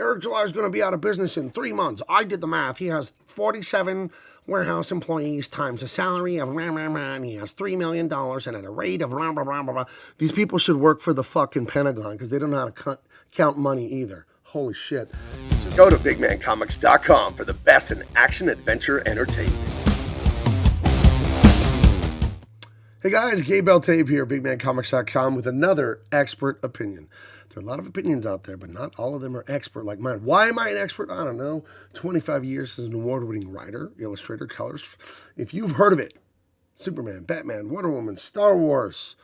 Eric July is going to be out of business in 3 months. I did the math. He has 47 warehouse employees times a salary of rah, rah, rah, and he has $3 million and at a rate of blah, blah, blah, blah, blah. These people should work for the fucking Pentagon because they don't know how to count money either. Holy shit. Go to bigmancomics.com for the best in action adventure entertainment. Hey guys, Gabe Eltaeb here, bigmancomics.com with another expert opinion. There are a lot of opinions out there, but not all of them are expert like mine. Why am I an expert? I don't know. 25 years as an award-winning writer, illustrator, colors. If you've heard of it, Superman, Batman, Wonder Woman, Star Wars,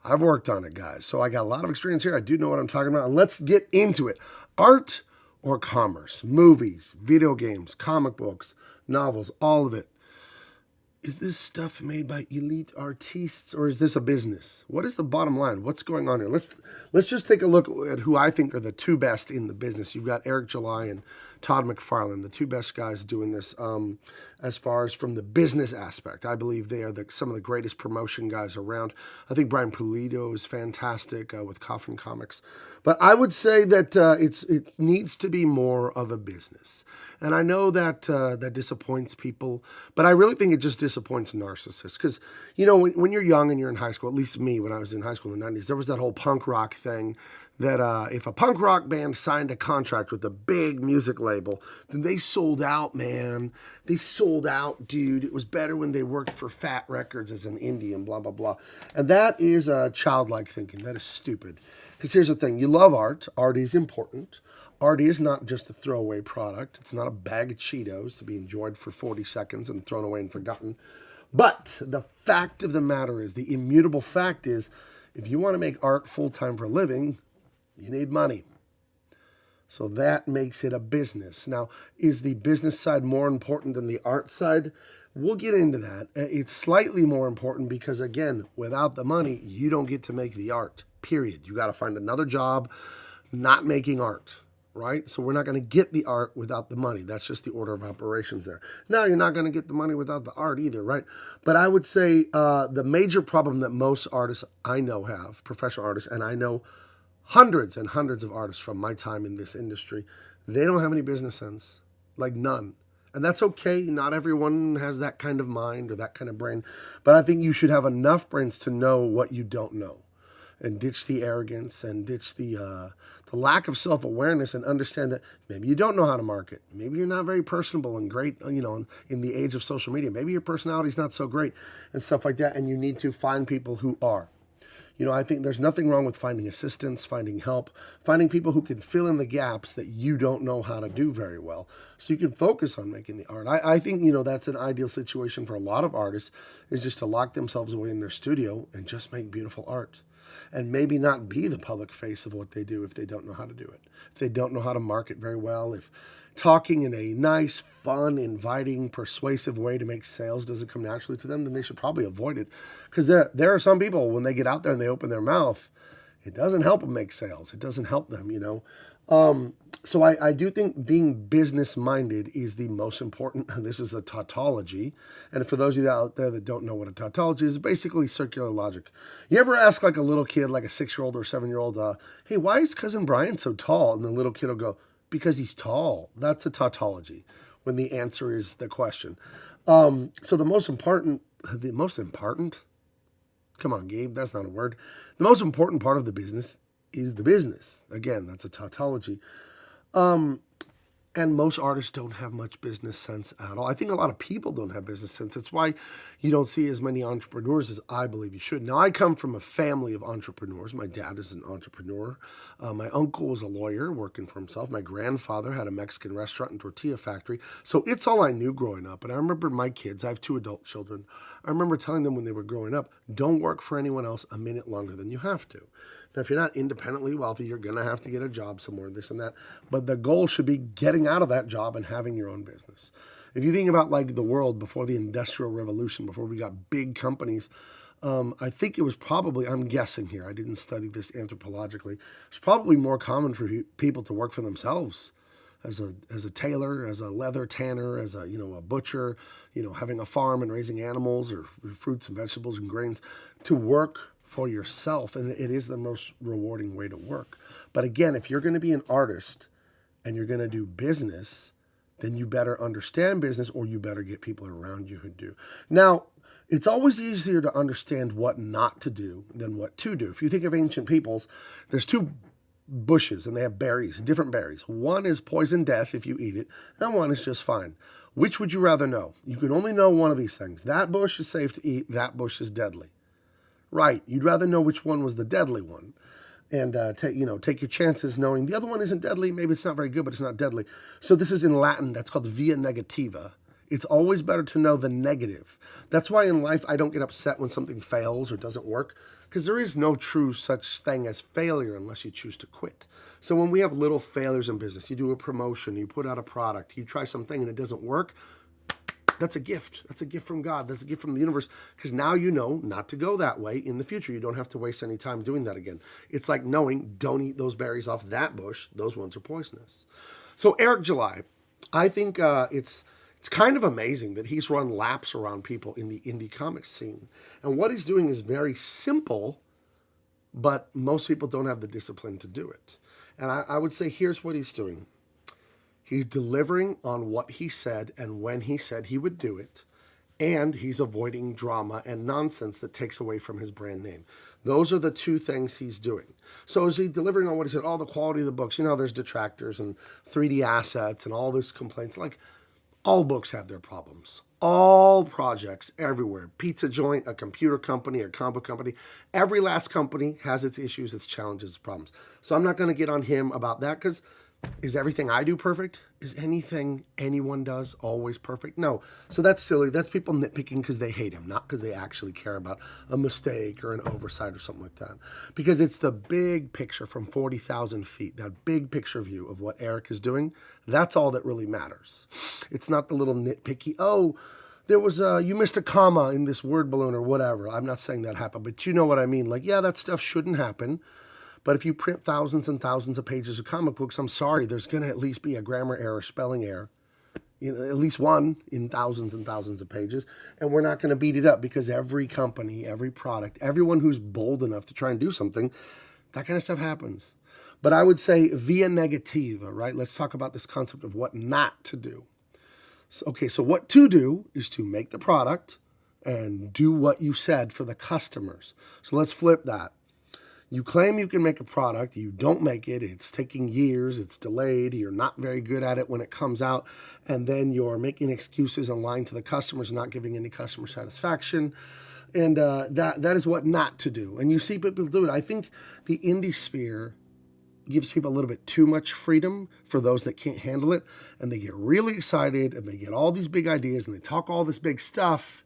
I've worked on it, guys. So I got a lot of experience here. I do know what I'm talking about. And let's get into it. Art or commerce, movies, video games, comic books, novels, all of it. Is this stuff made by elite artists or is this a business? What is the bottom line? What's going on here? Let's just take a look at who I think are the two best in the business. You've got Eric July and Todd McFarlane, the two best guys doing this as far as from the business aspect. I believe they are some of the greatest promotion guys around. I think Brian Pulido is fantastic with Coffin Comics. But I would say that it needs to be more of a business. And I know that that disappoints people, but I really think it just disappoints narcissists. Because, you know, when you're young and you're in high school, at least me, when I was in high school in the 90s, there was that whole punk rock thing that if a punk rock band signed a contract with a big music label, then they sold out, man. They sold out, dude. It was better when they worked for Fat Records as an indie and blah, blah, blah. And that is childlike thinking. That is stupid. Because here's the thing. You love art. Art is important. Art is not just a throwaway product. It's not a bag of Cheetos to be enjoyed for 40 seconds and thrown away and forgotten. But the fact of the matter is, the immutable fact is, if you want to make art full-time for a living, you need money. So that makes it a business. Now, is the business side more important than the art side? We'll get into that. It's slightly more important because, again, without the money, you don't get to make the art, period. You got to find another job not making art. Right? So we're not going to get the art without the money. That's just the order of operations there. Now, you're not going to get the money without the art either, right? But I would say the major problem that most artists I know have, professional artists, and I know hundreds and hundreds of artists from my time in this industry, they don't have any business sense, like none. And that's okay. Not everyone has that kind of mind or that kind of brain. But I think you should have enough brains to know what you don't know. And ditch the arrogance and ditch the lack of self-awareness and understand that maybe you don't know how to market. Maybe you're not very personable and great, you know, in the age of social media. Maybe your personality is not so great and stuff like that. And you need to find people who are. You know, I think there's nothing wrong with finding assistance, finding help, finding people who can fill in the gaps that you don't know how to do very well. So you can focus on making the art. I think, you know, that's an ideal situation for a lot of artists, is just to lock themselves away in their studio and just make beautiful art. And maybe not be the public face of what they do if they don't know how to do it. If they don't know how to market very well, if talking in a nice, fun, inviting, persuasive way to make sales doesn't come naturally to them, then they should probably avoid it. Because there are some people, when they get out there and they open their mouth, it doesn't help them make sales. It doesn't help them, you know. So I do think being business-minded is the most important. This is a tautology. And for those of you out there that don't know what a tautology is, basically circular logic. You ever ask like a little kid, like a 6-year-old or a 7-year-old, hey, why is Cousin Brian so tall? And the little kid will go, because he's tall. That's a tautology when the answer is the question. So the most important, come on, Gabe, that's not a word. The most important part of the business is the business. Again, that's a tautology. And most artists don't have much business sense at all. I think a lot of people don't have business sense. That's why you don't see as many entrepreneurs as I believe you should. Now, I come from a family of entrepreneurs. My dad is an entrepreneur. My uncle was a lawyer working for himself. My grandfather had a Mexican restaurant and tortilla factory. So it's all I knew growing up. And I remember my kids, I have 2 adult children. I remember telling them when they were growing up, don't work for anyone else a minute longer than you have to. Now, if you're not independently wealthy, you're going to have to get a job somewhere, this and that. But the goal should be getting out of that job and having your own business. If you think about like the world before the Industrial Revolution, before we got big companies, I think it was probably, I'm guessing here, I didn't study this anthropologically, it's probably more common for people to work for themselves as a tailor, as a leather tanner, as a butcher, having a farm and raising animals or fruits and vegetables and grains, to work for yourself. And it is the most rewarding way to work. But again, if you're going to be an artist, and you're going to do business, then you better understand business, or you better get people around you who do. Now, it's always easier to understand what not to do than what to do. If you think of ancient peoples, there's two bushes and they have berries, different berries. One is poison death if you eat it, and one is just fine. Which would you rather know? You can only know one of these things. That bush is safe to eat, that bush is deadly. Right, you'd rather know which one was the deadly one. And take your chances knowing the other one isn't deadly. Maybe it's not very good, but it's not deadly. So this is in Latin. That's called via negativa. It's always better to know the negative. That's why in life I don't get upset when something fails or doesn't work, because there is no true such thing as failure unless you choose to quit. So when we have little failures in business, you do a promotion, you put out a product, you try something and it doesn't work, that's a gift. That's a gift from God. That's a gift from the universe, because now you know not to go that way in the future. You don't have to waste any time doing that again. It's like knowing don't eat those berries off that bush. Those ones are poisonous. So Eric July, I think it's kind of amazing that he's run laps around people in the indie comics scene. And what he's doing is very simple, but most people don't have the discipline to do it. And I would say here's what he's doing. He's delivering on what he said and when he said he would do it. And he's avoiding drama and nonsense that takes away from his brand name. Those are the two things he's doing. So is he delivering on what he said? All the quality of the books. You know, there's detractors and 3D assets and all this complaints. Like, all books have their problems. All projects everywhere. Pizza joint, a computer company, a comic book company. Every last company has its issues, its challenges, its problems. So I'm not going to get on him about that, because is everything I do perfect? Is anything anyone does always perfect? No. So that's silly. That's people nitpicking because they hate him, not because they actually care about a mistake or an oversight or something like that. Because it's the big picture from 40,000 feet, that big picture view of what Eric is doing. That's all that really matters. It's not the little nitpicky, oh, there was you missed a comma in this word balloon or whatever. I'm not saying that happened, but you know what I mean. Like, yeah, that stuff shouldn't happen. But if you print thousands and thousands of pages of comic books, I'm sorry, there's going to at least be a grammar error, spelling error, at least one in thousands and thousands of pages. And we're not going to beat it up, because every company, every product, everyone who's bold enough to try and do something, that kind of stuff happens. But I would say via negativa, right? Let's talk about this concept of what not to do. So what to do is to make the product and do what you said for the customers. So let's flip that. You claim you can make a product, you don't make it, it's taking years, it's delayed, you're not very good at it when it comes out, and then you're making excuses and lying to the customers, not giving any customer satisfaction. And that is what not to do. And you see people do it. I think the indie sphere gives people a little bit too much freedom for those that can't handle it, and they get really excited, and they get all these big ideas, and they talk all this big stuff.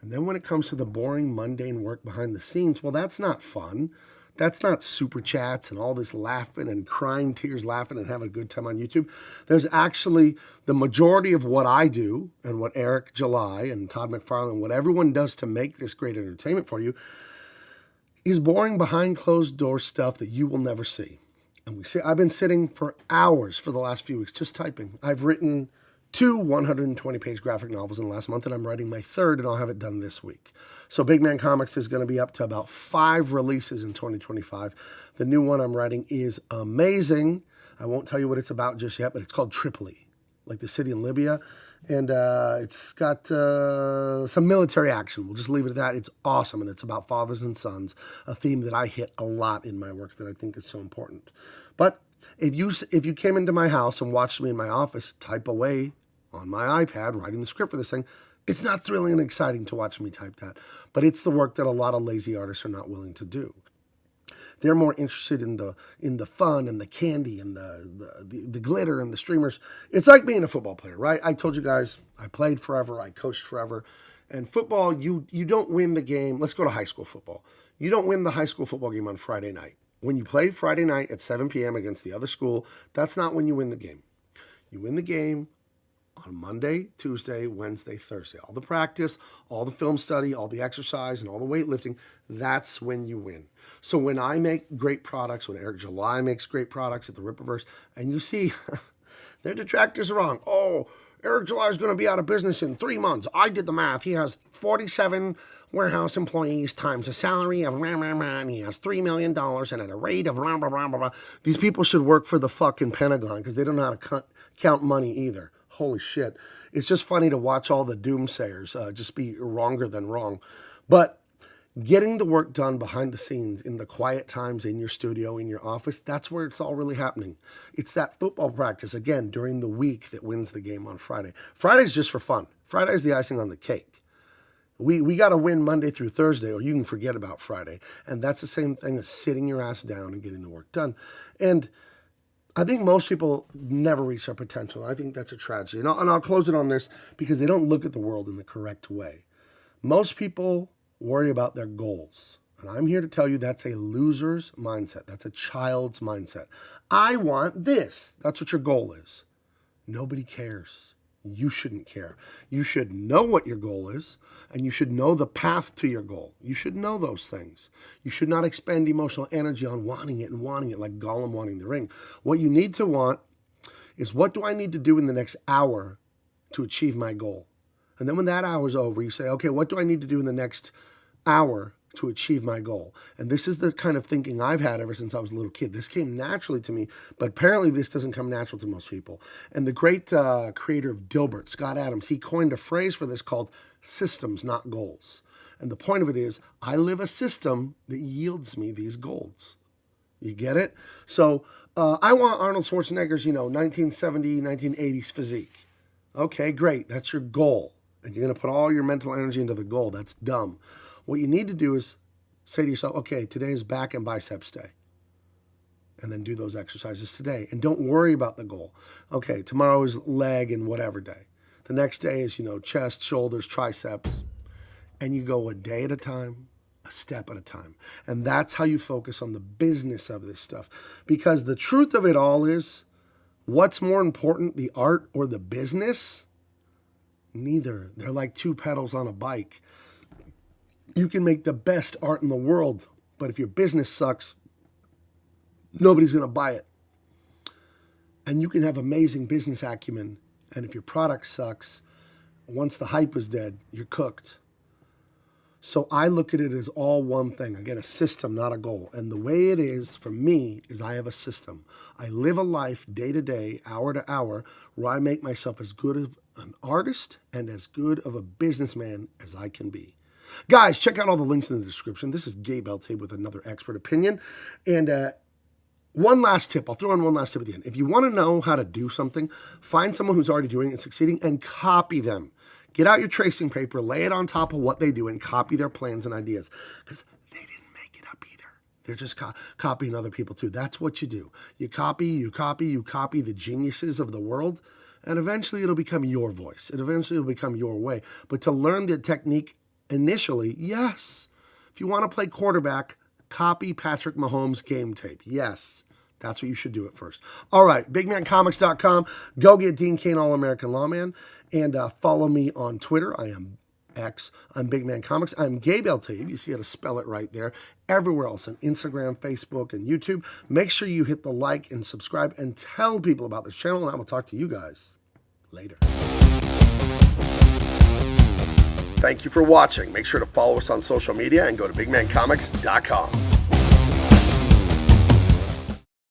And then when it comes to the boring, mundane work behind the scenes, well, that's not fun. That's not super chats and all this laughing and crying tears laughing and having a good time on YouTube. There's actually the majority of what I do and what Eric July and Todd McFarlane, what everyone does to make this great entertainment for you, is boring behind closed door stuff that you will never see. And I've been sitting for hours for the last few weeks just typing. I've written 2 120-page graphic novels in the last month, and I'm writing my third, and I'll have it done this week. So Big Man Comics is going to be up to about 5 releases in 2025. The new one I'm writing is amazing. I won't tell you what it's about just yet, but it's called Tripoli, like the city in Libya. And it's got some military action. We'll just leave it at that. It's awesome, and it's about fathers and sons, a theme that I hit a lot in my work that I think is so important. But if you came into my house and watched me in my office type away on my iPad, writing the script for this thing, it's not thrilling and exciting to watch me type that. But it's the work that a lot of lazy artists are not willing to do. They're more interested in the fun and the candy and the glitter and the streamers. It's like being a football player, right? I told you guys, I played forever, I coached forever. And football, you don't win the game. Let's go to high school football. You don't win the high school football game on Friday night. When you play Friday night at 7 p.m. against the other school, that's not when you win the game. You win the game on Monday, Tuesday, Wednesday, Thursday. All the practice, all the film study, all the exercise, and all the weightlifting, that's when you win. So when I make great products, when Eric July makes great products at the Rippaverse, and you see their detractors are wrong. Oh, Eric July is going to be out of business in 3 months. I did the math. He has 47 warehouse employees times a salary of and he has $3 million and at a rate of blah, blah, blah, blah, blah. These people should work for the fucking Pentagon because they don't know how to count money either. Holy shit. It's just funny to watch all the doomsayers just be wronger than wrong. But getting the work done behind the scenes in the quiet times in your studio, in your office, that's where it's all really happening. It's that football practice, again, during the week that wins the game on Friday. Friday's just for fun. Friday's the icing on the cake. We got to win Monday through Thursday or you can forget about Friday. And that's the same thing as sitting your ass down and getting the work done. And I think most people never reach their potential. I think that's a tragedy. And I'll close it on this because they don't look at the world in the correct way. Most people worry about their goals. And I'm here to tell you that's a loser's mindset. That's a child's mindset. I want this. That's what your goal is. Nobody cares. You shouldn't care. You should know what your goal is, and you should know the path to your goal. You should know those things. You should not expend emotional energy on wanting it like Gollum wanting the ring. What you need to want is, what do I need to do in the next hour to achieve my goal? And then when that hour's over, you say, okay, what do I need to do in the next hour to achieve my goal? And this is the kind of thinking I've had ever since I was a little kid. This came naturally to me, but apparently this doesn't come natural to most people. And the great creator of Dilbert, Scott Adams, he coined a phrase for this called systems, not goals. And the point of it is, I live a system that yields me these goals. You get it? So I want Arnold Schwarzenegger's, 1970, 1980s physique. Okay, great. That's your goal. And you're going to put all your mental energy into the goal. That's dumb. What you need to do is say to yourself, okay, today is back and biceps day. And then do those exercises today. And don't worry about the goal. Okay, tomorrow is leg and whatever day. The next day is, chest, shoulders, triceps. And you go a day at a time, a step at a time. And that's how you focus on the business of this stuff. Because the truth of it all is, what's more important, the art or the business? Neither. They're like two pedals on a bike. You can make the best art in the world, but if your business sucks, nobody's going to buy it. And you can have amazing business acumen, and if your product sucks, once the hype is dead, you're cooked. So I look at it as all one thing. Again, a system, not a goal. And the way it is for me is I have a system. I live a life day to day, hour to hour, where I make myself as good of an artist and as good of a businessman as I can be. Guys, check out all the links in the description. This is Gabe Eltaeb with another expert opinion. And one last tip. I'll throw in one last tip at the end. If you want to know how to do something, find someone who's already doing it and succeeding and copy them. Get out your tracing paper, lay it on top of what they do, and copy their plans and ideas. Because they didn't make it up either. They're just copying other people too. That's what you do. You copy the geniuses of the world, and eventually it'll become your voice. It'll become your way. But to learn the technique initially, yes. If you want to play quarterback, copy Patrick Mahomes' game tape. Yes. That's what you should do at first. All right, bigmancomics.com. Go get Dean Cain, All-American Lawman. And follow me on Twitter. I am X. I'm Big Man Comics. I'm Gabe Eltaeb. You see how to spell it right there. Everywhere else on Instagram, Facebook, and YouTube. Make sure you hit the like and subscribe and tell people about this channel. And I will talk to you guys later. Thank you for watching. Make sure to follow us on social media and go to bigmancomics.com.